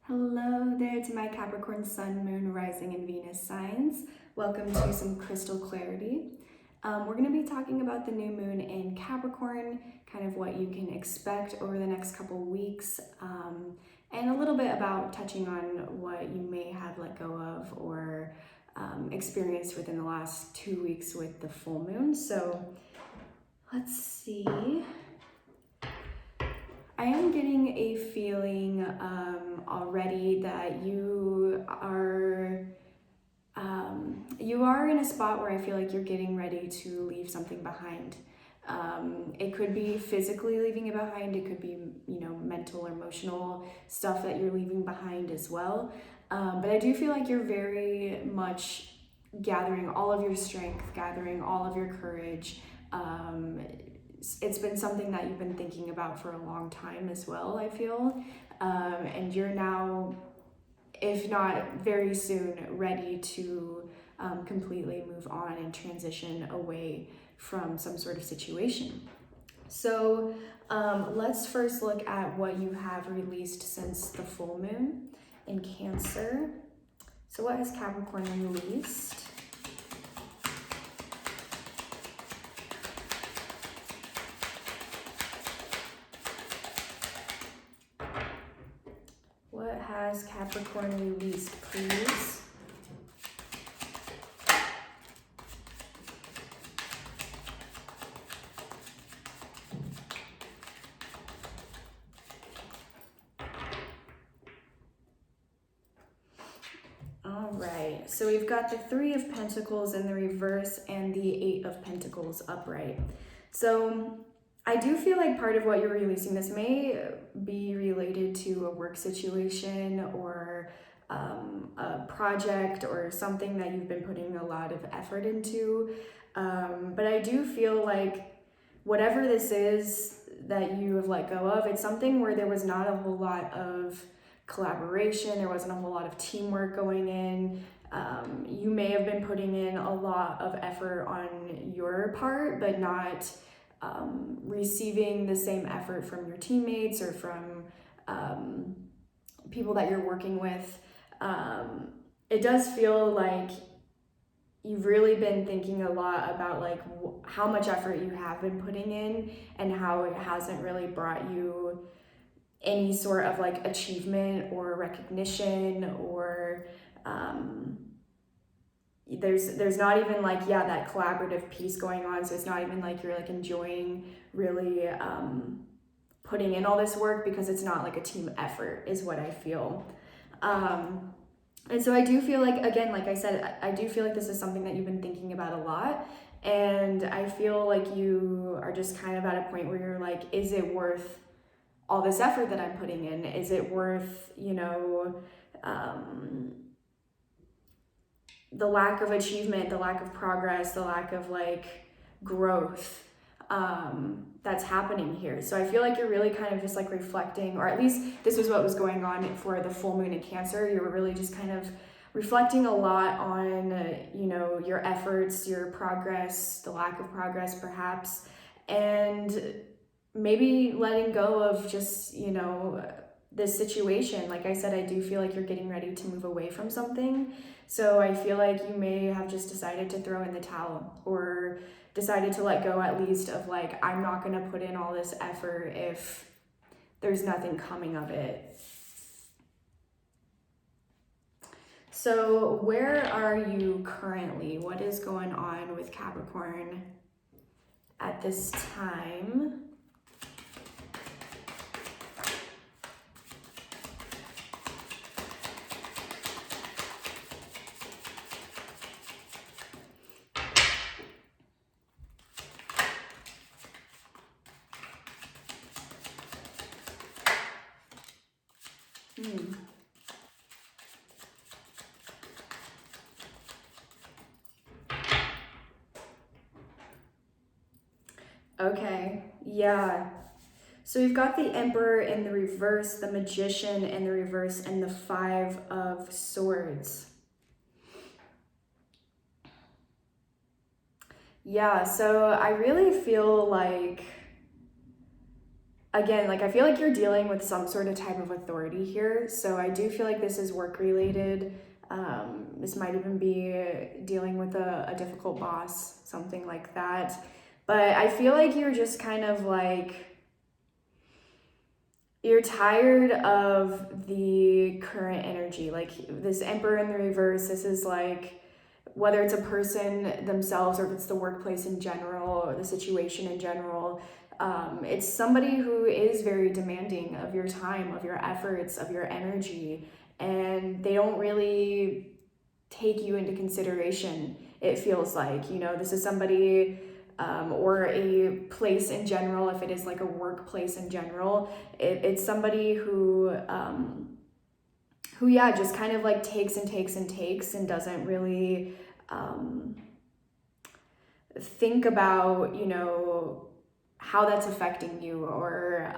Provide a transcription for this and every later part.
Hello there to my Capricorn Sun, Moon, Rising, and Venus signs. Welcome to some crystal clarity. We're going to be talking about the new moon in Capricorn, kind of what you can expect over the next couple weeks, and a little bit about touching on what you may have let go of or experienced within the last 2 weeks with the full moon. So let's see. I am getting a feeling already that you are in a spot where I feel like you're getting ready to leave something behind. It could be physically leaving it behind. It could be, mental or emotional stuff that you're leaving behind as well. But I do feel like you're very much gathering all of your strength, gathering all of your courage. It's been something that you've been thinking about for a long time as well, I feel. And you're now, if not very soon, ready to completely move on and transition away from some sort of situation. So let's first look at what you have released since the full moon in Cancer. So what has Capricorn released? What has Capricorn released, please? All right, so we've got the Three of Pentacles in the reverse and the Eight of Pentacles upright. So I do feel like part of what you're releasing, this may be related to a work situation or a project or something that you've been putting a lot of effort into. But I do feel like whatever this is that you have let go of, it's something where there was not a whole lot of collaboration, there wasn't a whole lot of teamwork going in. You may have been putting in a lot of effort on your part, but not receiving the same effort from your teammates or from people that you're working with. It does feel like you've really been thinking a lot about like how much effort you have been putting in and how it hasn't really brought you any sort of like achievement or recognition or there's not even like that collaborative piece going on. So it's not even like you're like enjoying really putting in all this work, because it's not like a team effort is what I feel. And so I do feel like, again, like I said, I do feel like this is something that you've been thinking about a lot, and I feel like you are just kind of at a point where you're like, is it worth all this effort that I'm putting in? Is it worth, the lack of achievement, the lack of progress, the lack of like growth that's happening here? So I feel like you're really kind of just like reflecting, or at least this was what was going on for the full moon in Cancer. You were really just kind of reflecting a lot on, your efforts, your progress, the lack of progress perhaps, and maybe letting go of just, this situation. Like I said, I do feel like you're getting ready to move away from something. So I feel like you may have just decided to throw in the towel, or decided to let go at least of like, I'm not going to put in all this effort if there's nothing coming of it. So where are you currently? What is going on with Capricorn at this time? Okay, yeah. So we've got the Emperor in the reverse, the Magician in the reverse, and the Five of Swords. Yeah, so I really feel like again, like I feel like you're dealing with some sort of type of authority here. So I do feel like this is work related. This might even be dealing with a difficult boss, something like that. But I feel like you're just kind of like, you're tired of the current energy. Like this Emperor in the reverse, this is like, whether it's a person themselves or if it's the workplace in general or the situation in general, it's somebody who is very demanding of your time, of your efforts, of your energy, and they don't really take you into consideration, it feels like. You know, this is somebody, or a place in general, if it is like a workplace in general, it's somebody who, yeah, just kind of like takes and takes and takes and doesn't really think about, you know, how that's affecting you, or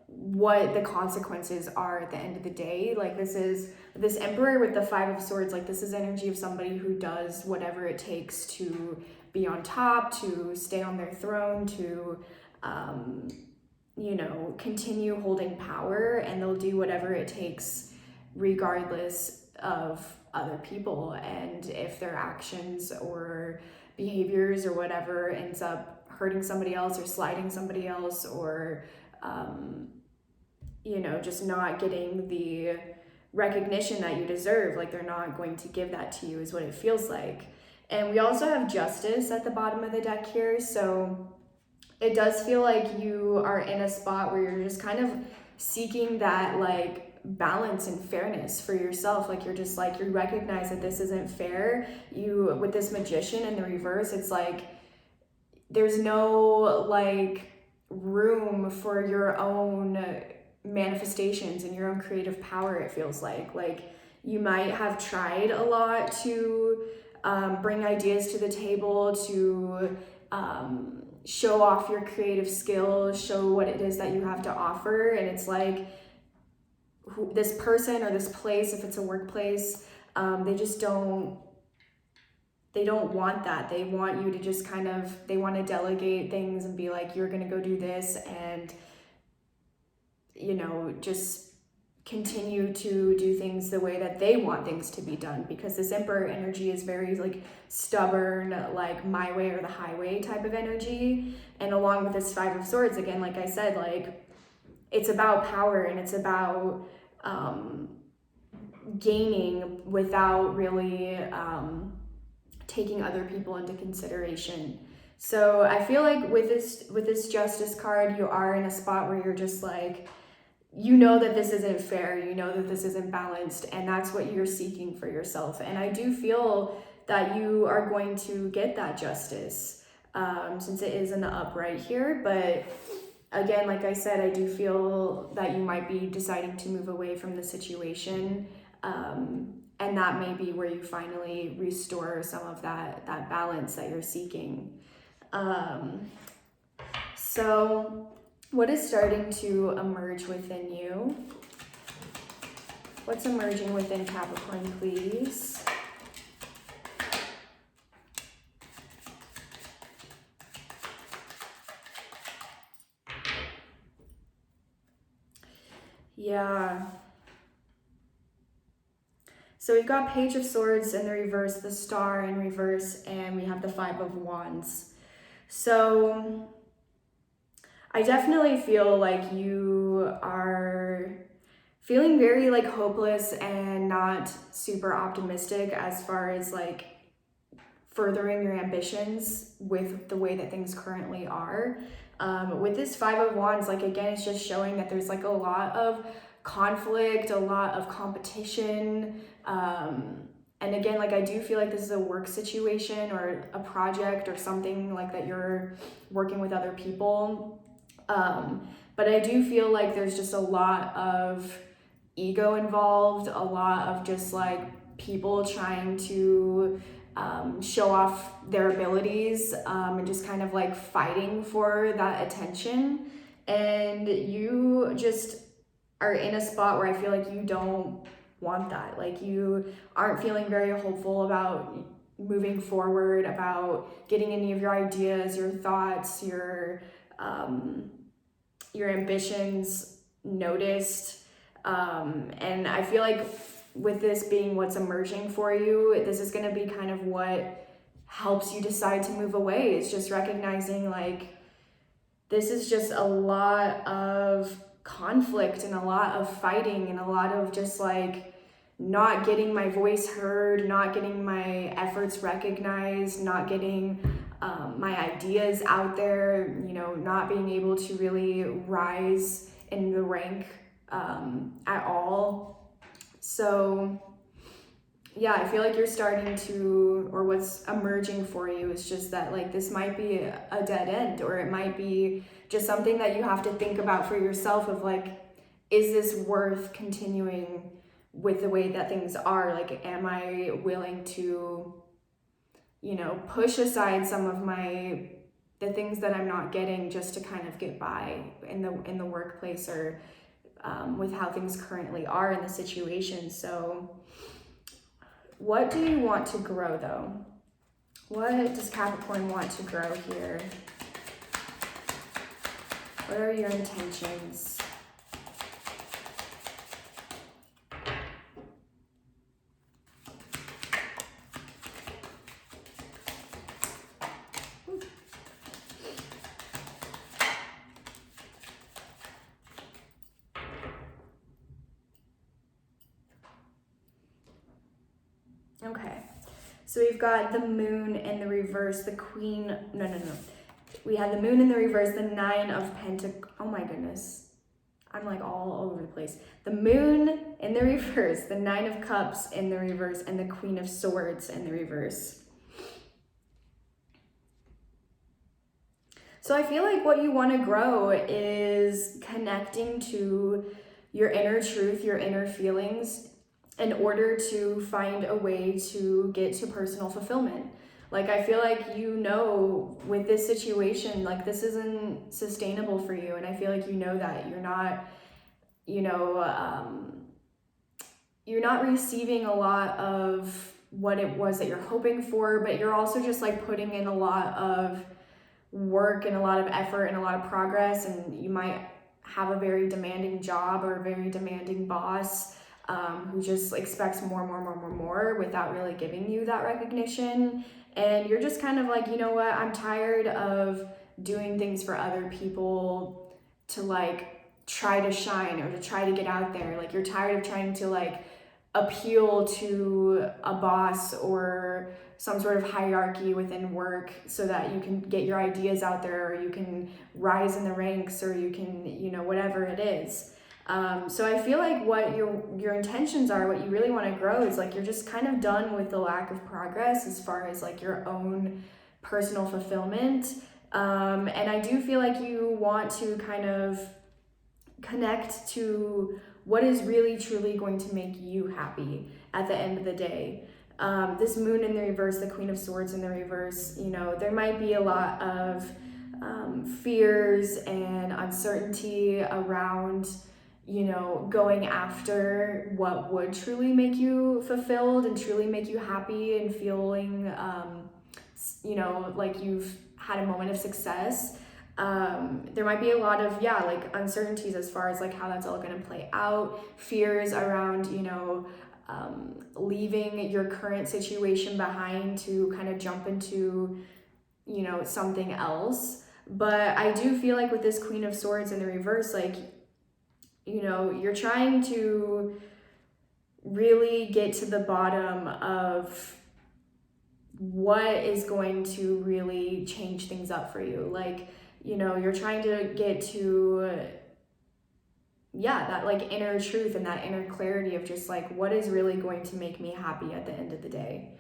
what the consequences are at the end of the day. Like this Emperor with the Five of Swords, like this is energy of somebody who does whatever it takes to be on top, to stay on their throne, to you know, continue holding power, and they'll do whatever it takes regardless of other people, and if their actions or behaviors or whatever ends up hurting somebody else or sliding somebody else, or you know, just not getting the recognition that you deserve, like they're not going to give that to you, is what it feels like. And we also have Justice at the bottom of the deck here, so it does feel like you are in a spot where you're just kind of seeking that like balance and fairness for yourself. Like you're just like, you recognize that this isn't fair. You, with this Magician in the reverse, it's like there's no like room for your own manifestations and your own creative power, it feels like you might have tried a lot to bring ideas to the table, to show off your creative skills, show what it is that you have to offer, and it's like this person or this place, if it's a workplace, they just don't want that. They want you to just kind of, they want to delegate things and be like, you're gonna go do this, and you know, just continue to do things the way that they want things to be done, because this Emperor energy is very like stubborn, like my way or the highway type of energy. And along with this Five of Swords, again, like I said, like it's about power, and it's about gaining without really taking other people into consideration. So I feel like with this Justice card, you are in a spot where you're just like, you know that this isn't fair, you know that this isn't balanced, and that's what you're seeking for yourself. And I do feel that you are going to get that justice, since it is in the upright here. But again, like I said, I do feel that you might be deciding to move away from the situation, and that may be where you finally restore some of that balance that you're seeking. So what is starting to emerge within you? What's emerging within Capricorn, please? Yeah. So we've got Page of Swords in the reverse, the Star in reverse, and we have the Five of Wands. So I definitely feel like you are feeling very like hopeless and not super optimistic as far as like furthering your ambitions with the way that things currently are. With this Five of Wands, like again, it's just showing that there's like a lot of conflict, a lot of competition. And again, like I do feel like this is a work situation or a project or something like that you're working with other people. But I do feel like there's just a lot of ego involved, a lot of just like people trying to show off their abilities, and just kind of like fighting for that attention. And you just are in a spot where I feel like you don't want that. Like you aren't feeling very hopeful about moving forward, about getting any of your ideas, your thoughts, your your ambitions noticed. And I feel like with this being what's emerging for you, this is going to be kind of what helps you decide to move away. It's just recognizing like this is just a lot of conflict and a lot of fighting and a lot of just like not getting my voice heard, not getting my efforts recognized, not getting my ideas out there, you know, not being able to really rise in the rank at all. So yeah, I feel like you're starting to, or what's emerging for you is just that like this might be a dead end, or it might be just something that you have to think about for yourself of like, is this worth continuing with the way that things are? Like, am I willing to, you know, push aside some of the things that I'm not getting just to kind of get by in the workplace, or with how things currently are in the situation. So what do you want to grow though? What does Capricorn want to grow here? What are your intentions? Okay, so we've got the moon in the reverse, the queen, no. We had the moon in the reverse, the 9 of pentacles. Oh my goodness, I'm like all over the place. The moon in the reverse, the 9 of cups in the reverse, and the queen of swords in the reverse. So I feel like what you want to grow is connecting to your inner truth, your inner feelings, in order to find a way to get to personal fulfillment. Like, I feel like, you know, with this situation, like this isn't sustainable for you. And I feel like you know that you're not, you know, you're not receiving a lot of what it was that you're hoping for, but you're also just like putting in a lot of work and a lot of effort and a lot of progress. And you might have a very demanding job or a very demanding boss who just expects more without really giving you that recognition. And you're just kind of like, you know what, I'm tired of doing things for other people to like try to shine or to try to get out there. Like, you're tired of trying to like appeal to a boss or some sort of hierarchy within work so that you can get your ideas out there, or you can rise in the ranks, or you can, you know, whatever it is. So I feel like what your intentions are, what you really want to grow is like, you're just kind of done with the lack of progress as far as like your own personal fulfillment. And I do feel like you want to kind of connect to what is really truly going to make you happy at the end of the day. This moon in the reverse, the queen of swords in the reverse, you know, there might be a lot of fears and uncertainty around, you know, going after what would truly make you fulfilled and truly make you happy and feeling, you know, like you've had a moment of success. There might be a lot of, like uncertainties as far as like how that's all going to play out, fears around, you know, leaving your current situation behind to kind of jump into, you know, something else. But I do feel like with this queen of swords in the reverse, like, you know, you're trying to really get to the bottom of what is going to really change things up for you. Like, you know, you're trying to get to, that like inner truth and that inner clarity of just like, what is really going to make me happy at the end of the day.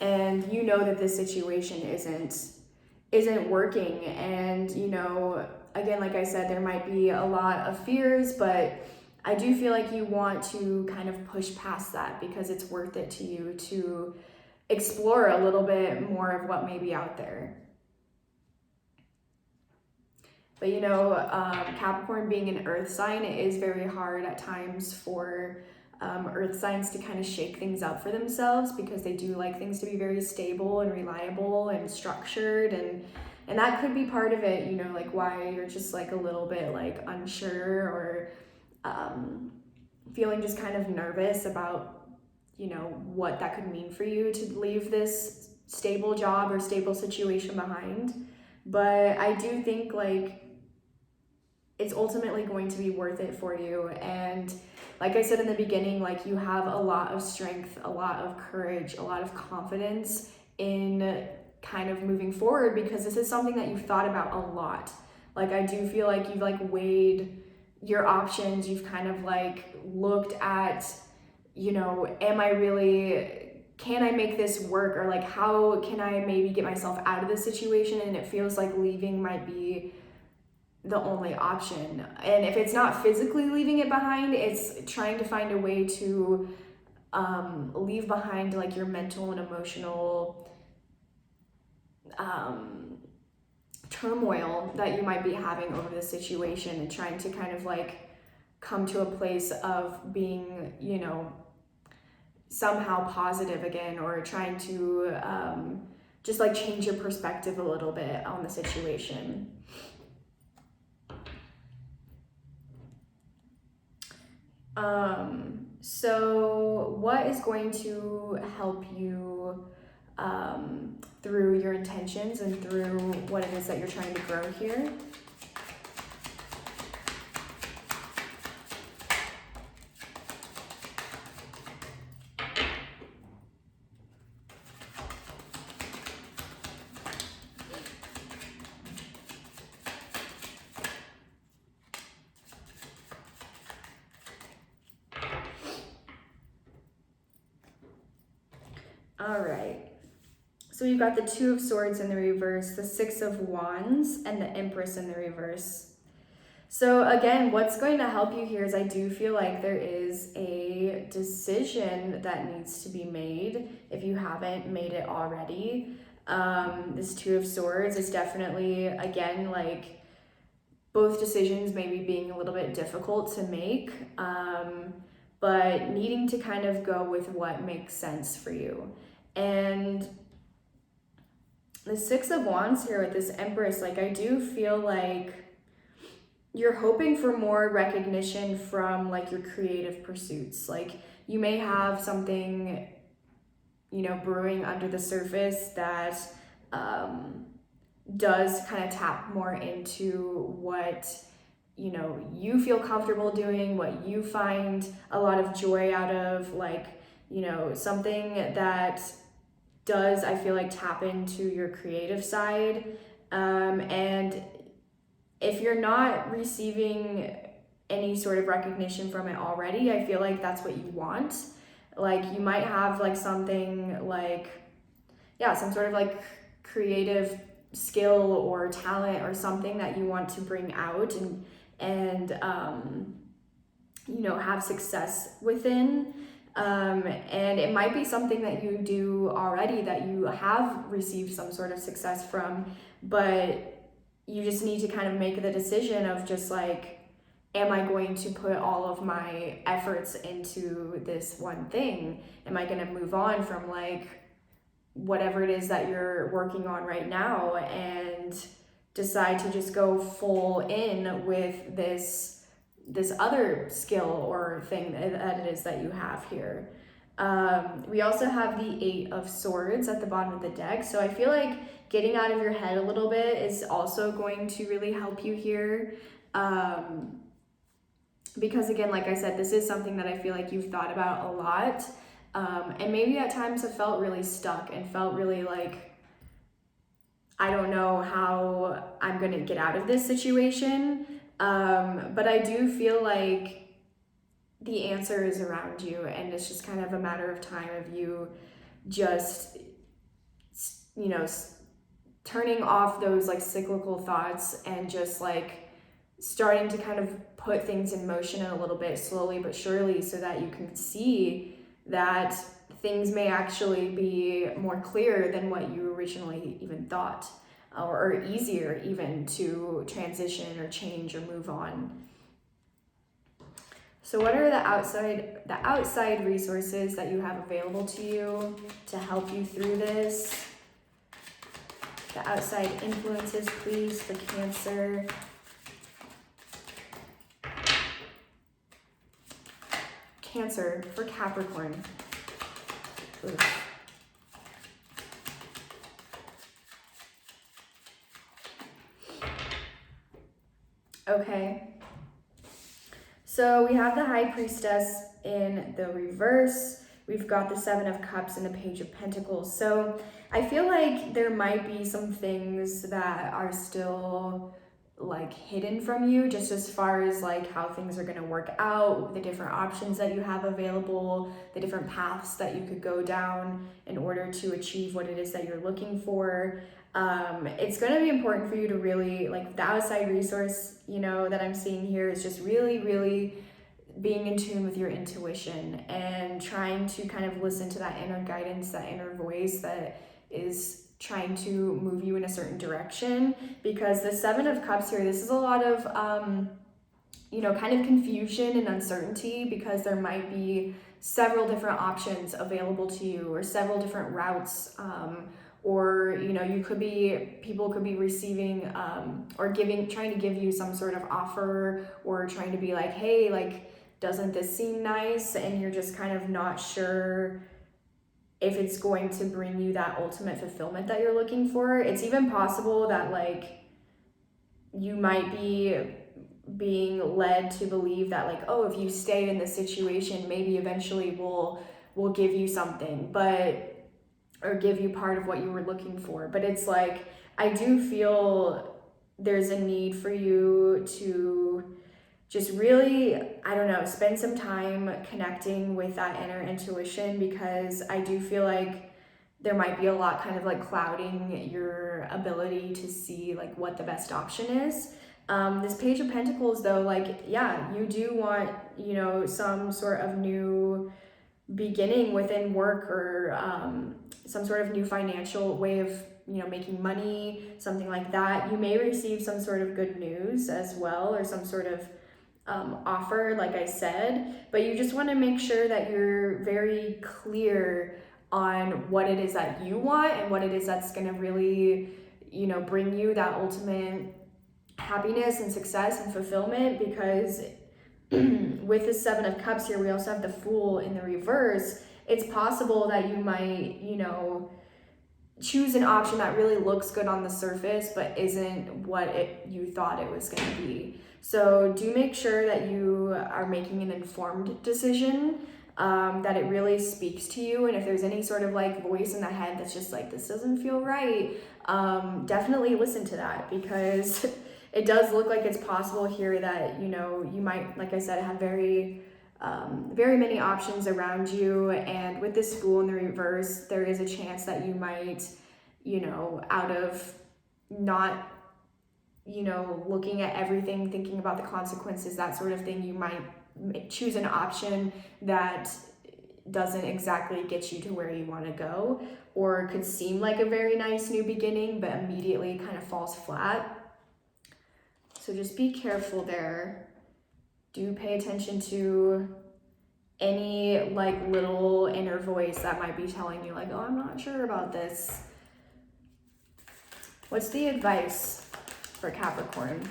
And you know that this situation isn't working. And, you know, again, like I said, there might be a lot of fears, but I do feel like you want to kind of push past that because it's worth it to you to explore a little bit more of what may be out there. But, you know, Capricorn being an earth sign, it is very hard at times for earth signs to kind of shake things up for themselves because they do like things to be very stable and reliable and structured. And, And that could be part of it, you know, like why you're just like a little bit like unsure or feeling just kind of nervous about, you know, what that could mean for you to leave this stable job or stable situation behind. But I do think like it's ultimately going to be worth it for you. And like I said in the beginning, like you have a lot of strength, a lot of courage, a lot of confidence in kind of moving forward, because this is something that you've thought about a lot. Like I do feel like you've like weighed your options, you've kind of like looked at, you know, can I make this work, or like how can I maybe get myself out of this situation? And it feels like leaving might be the only option. And if it's not physically leaving it behind, it's trying to find a way to leave behind like your mental and emotional turmoil that you might be having over the situation, and trying to kind of like come to a place of being, you know, somehow positive again, or trying to just like change your perspective a little bit on the situation. So what is going to help you through your intentions and through what it is that you're trying to grow here? All right, so we've got the Two of Swords in the reverse, the Six of Wands, and the Empress in the reverse. So again, what's going to help you here is I do feel like there is a decision that needs to be made if you haven't made it already. This Two of Swords is definitely, again, like both decisions maybe being a little bit difficult to make, but needing to kind of go with what makes sense for you. And the Six of Wands here with this Empress, like I do feel like you're hoping for more recognition from like your creative pursuits. Like you may have something, you know, brewing under the surface that does kind of tap more into what, you know, you feel comfortable doing, what you find a lot of joy out of, like, you know, something that does, I feel like, tap into your creative side. And if you're not receiving any sort of recognition from it already, I feel like that's what you want. Like you might have like something like, yeah, some sort of like creative skill or talent or something that you want to bring out and you know, have success within. And it might be something that you do already that you have received some sort of success from, but you just need to kind of make the decision of just like, am I going to put all of my efforts into this one thing? Am I going to move on from like whatever it is that you're working on right now and decide to just go full in with this other skill or thing that it is that you have here? We also have the Eight of Swords at the bottom of the deck. So I feel like getting out of your head a little bit is also going to really help you here. Because again, like I said, this is something that I feel like you've thought about a lot. And maybe at times have felt really stuck and felt really like, I don't know how I'm going to get out of this situation. But I do feel like the answer is around you, and it's just kind of a matter of time of you just, you know, turning off those like cyclical thoughts and just like starting to kind of put things in motion a little bit slowly but surely, so that you can see that things may actually be more clear than what you originally even thought, or easier even to transition or change or move on. So what are the outside resources that you have available to you to help you through this? The outside influences, please, for Cancer. Cancer for Capricorn. Oof. Okay. So we have the High Priestess in the reverse. We've got the Seven of Cups and the Page of Pentacles. So I feel like there might be some things that are still like hidden from you, just as far as like how things are going to work out, the different options that you have available, the different paths that you could go down in order to achieve what it is that you're looking for. It's going to be important for you to really, like, the outside resource, you know, that I'm seeing here is just really being in tune with your intuition and trying to kind of listen to that inner guidance, that inner voice that is trying to move you in a certain direction. Because the Seven of Cups here, this is a lot of you know, kind of confusion and uncertainty, because there might be several different options available to you, or several different routes, or, you know, people could be receiving or trying to give you some sort of offer, or trying to be like, hey, like, doesn't this seem nice? And you're just kind of not sure if it's going to bring you that ultimate fulfillment that you're looking for. It's even possible that, like, you might be being led to believe that, like, oh, if you stay in this situation, maybe eventually we'll give you something, or give you part of what you were looking for. But it's like, I do feel there's a need for you to just really, I don't know, spend some time connecting with that inner intuition, because I do feel like there might be a lot kind of like clouding your ability to see like what the best option is. This Page of Pentacles though, like, yeah, you do want, you know, some sort of new beginning within work, or some sort of new financial way of, you know, making money, something like that. You may receive some sort of good news as well, or some sort of offer, like I said, but you just want to make sure that you're very clear on what it is that you want, and what it is that's going to really, you know, bring you that ultimate happiness and success and fulfillment. Because with the Seven of Cups here, we also have the Fool in the reverse. It's possible that you might, you know, choose an option that really looks good on the surface, but isn't what you thought it was going to be. So do make sure that you are making an informed decision, that it really speaks to you. And if there's any sort of like voice in the head that's just like, this doesn't feel right, definitely listen to that, because it does look like it's possible here that, you know, you might, like I said, have very many options around you. And with this Fool in the reverse, there is a chance that you might, you know, out of not, you know, looking at everything, thinking about the consequences, that sort of thing, you might choose an option that doesn't exactly get you to where you want to go, or could seem like a very nice new beginning, but immediately kind of falls flat. So just be careful there. Do pay attention to any like little inner voice that might be telling you like, oh, I'm not sure about this. What's the advice for Capricorn?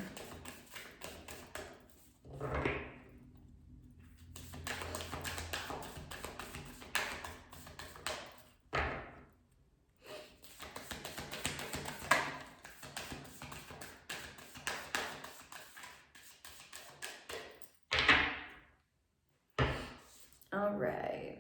All right.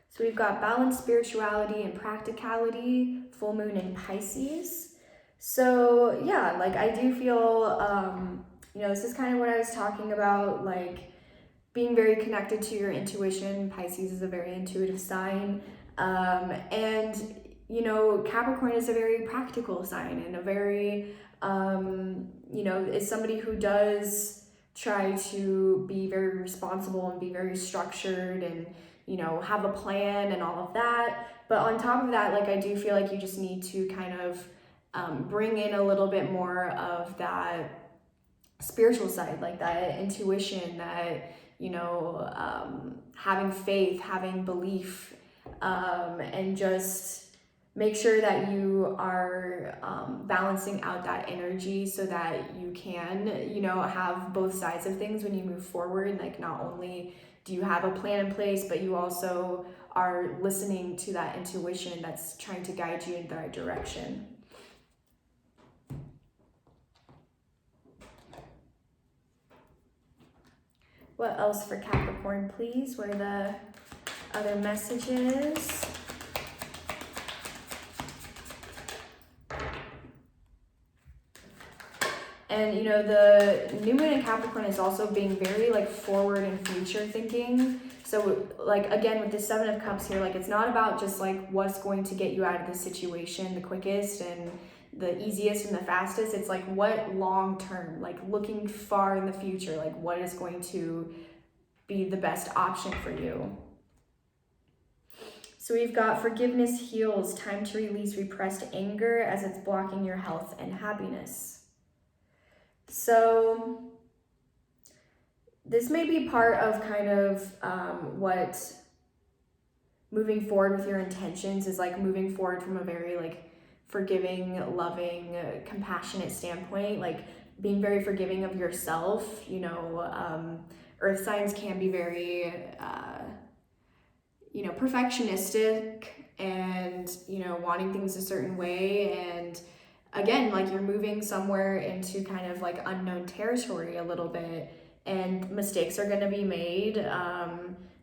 So we've got balanced spirituality and practicality, full moon in Pisces. So yeah, like I do feel, you know, this is kind of what I was talking about, like being very connected to your intuition. Pisces is a very intuitive sign. And, you know, Capricorn is a very practical sign, and a very, you know, is somebody who does try to be very responsible and be very structured, and, you know, have a plan and all of that. But on top of that, like I do feel like you just need to kind of bring in a little bit more of that spiritual side, like that intuition, that, you know, having faith, having belief, and just make sure that you are balancing out that energy so that you can, you know, have both sides of things when you move forward. Like, not only do you have a plan in place, but you also are listening to that intuition that's trying to guide you in the right direction. What else for Capricorn, please? What are the other messages? And, you know, the new moon in Capricorn is also being very, like, forward and future thinking. So, like, again, with the Seven of Cups here, like, it's not about just, like, what's going to get you out of the situation the quickest and the easiest and the fastest. It's, like, what long term, like, looking far in the future, like, what is going to be the best option for you. So we've got forgiveness heals, time to release repressed anger as it's blocking your health and happiness. So this may be part of kind of what moving forward with your intentions is, like, moving forward from a very, like, forgiving, loving, compassionate standpoint, like being very forgiving of yourself. You know, earth signs can be very, you know, perfectionistic and, you know, wanting things a certain way. And again, like, you're moving somewhere into kind of like unknown territory a little bit, and mistakes are going to be made.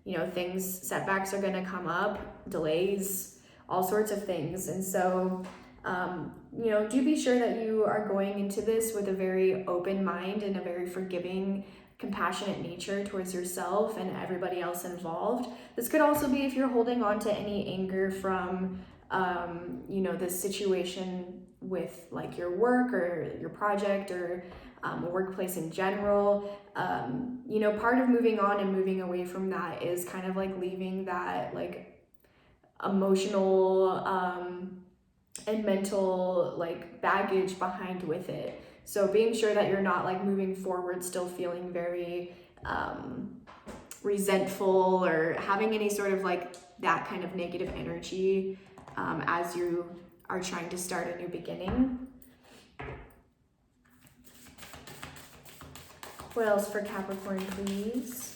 You know, setbacks are going to come up, delays, all sorts of things. And so, you know, do be sure that you are going into this with a very open mind and a very forgiving, compassionate nature towards yourself and everybody else involved. This could also be if you're holding on to any anger from, you know, this situation with, like, your work or your project or a workplace in general. You know, part of moving on and moving away from that is kind of like leaving that, like, emotional and mental, like, baggage behind with it. So being sure that you're not, like, moving forward still feeling very resentful or having any sort of, like, that kind of negative energy as you are trying to start a new beginning. What else for Capricorn, please?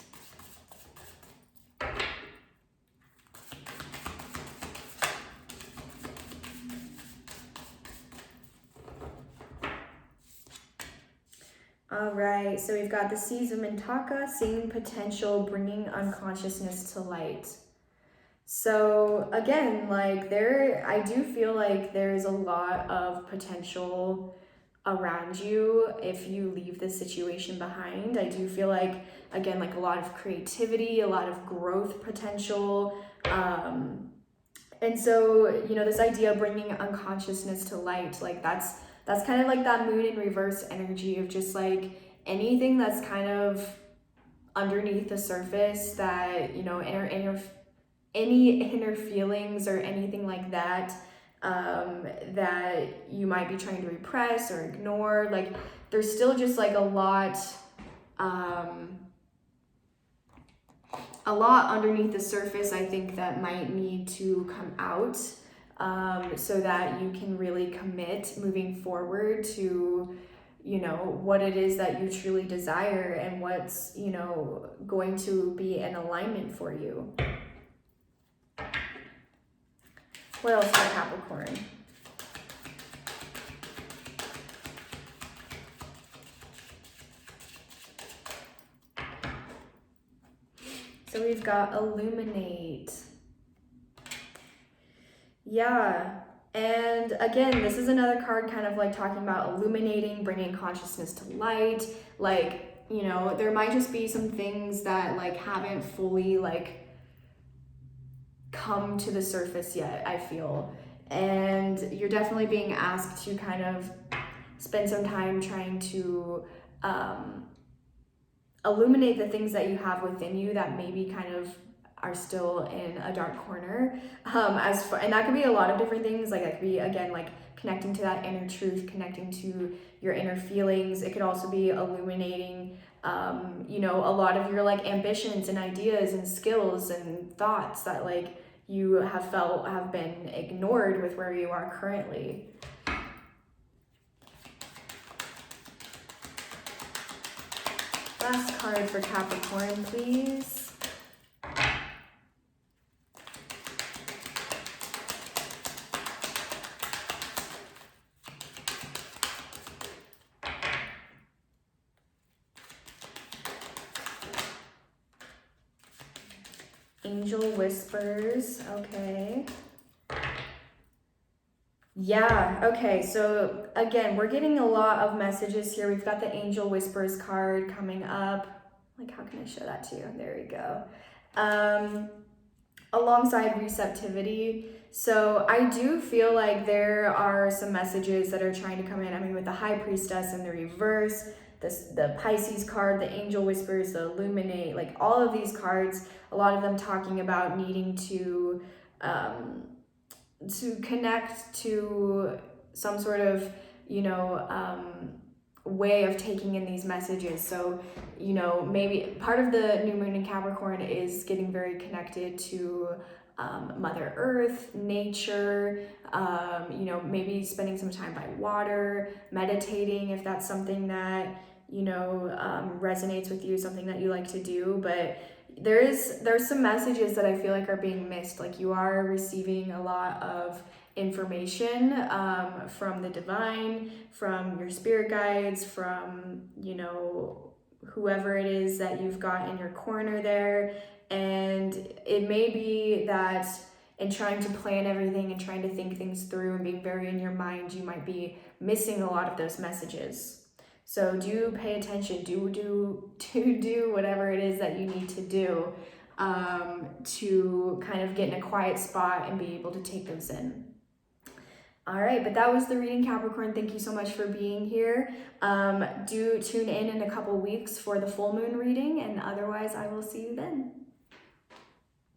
All right, so we've got the Seas of Mintaka, seeing potential, bringing unconsciousness to light. So again, like, I do feel like there's a lot of potential around you if you leave this situation behind. I do feel like, again, like, a lot of creativity, a lot of growth potential. And so, you know, this idea of bringing unconsciousness to light, like, that's kind of like that moon in reverse energy of just, like, anything that's kind of underneath the surface that, you know, any inner feelings or anything like that, that you might be trying to repress or ignore. Like, there's still just, like, a lot underneath the surface, I think, that might need to come out, so that you can really commit moving forward to, you know, what it is that you truly desire and what's, you know, going to be in alignment for you. What else for Capricorn? So we've got illuminate. Yeah. And again, this is another card kind of like talking about illuminating, bringing consciousness to light. Like, you know, there might just be some things that, like, haven't fully, like, come to the surface yet, I feel. And you're definitely being asked to kind of spend some time trying to illuminate the things that you have within you that maybe kind of are still in a dark corner. And that could be a lot of different things. Like, that could be, again, like, connecting to that inner truth, connecting to your inner feelings. It could also be illuminating, you know, a lot of your, like, ambitions and ideas and skills and thoughts that, like, you have been ignored with where you are currently. Last card for Capricorn, please. Angel Whispers, okay. Yeah, okay, so again, we're getting a lot of messages here. We've got the Angel Whispers card coming up. Like, how can I show that to you? There we go. Alongside receptivity. So I do feel like there are some messages that are trying to come in. I mean, with the High Priestess in the reverse, the Pisces card, the Angel Whispers, the Illuminate, like all of these cards, a lot of them talking about needing to connect to some sort of, way of taking in these messages. So, maybe part of the new moon in Capricorn is getting very connected to Mother Earth, nature, maybe spending some time by water, meditating if that's something that, resonates with you, something that you like to do. But there's some messages that I feel like are being missed. Like, you are receiving a lot of information from the divine, from your spirit guides, from, whoever it is that you've got in your corner there. And it may be that in trying to plan everything and trying to think things through and being very in your mind, you might be missing a lot of those messages. So do pay attention, do whatever it is that you need to do to kind of get in a quiet spot and be able to take those in. All right, but that was the reading, Capricorn. Thank you so much for being here. Do tune in a couple weeks for the full moon reading, and otherwise I will see you then.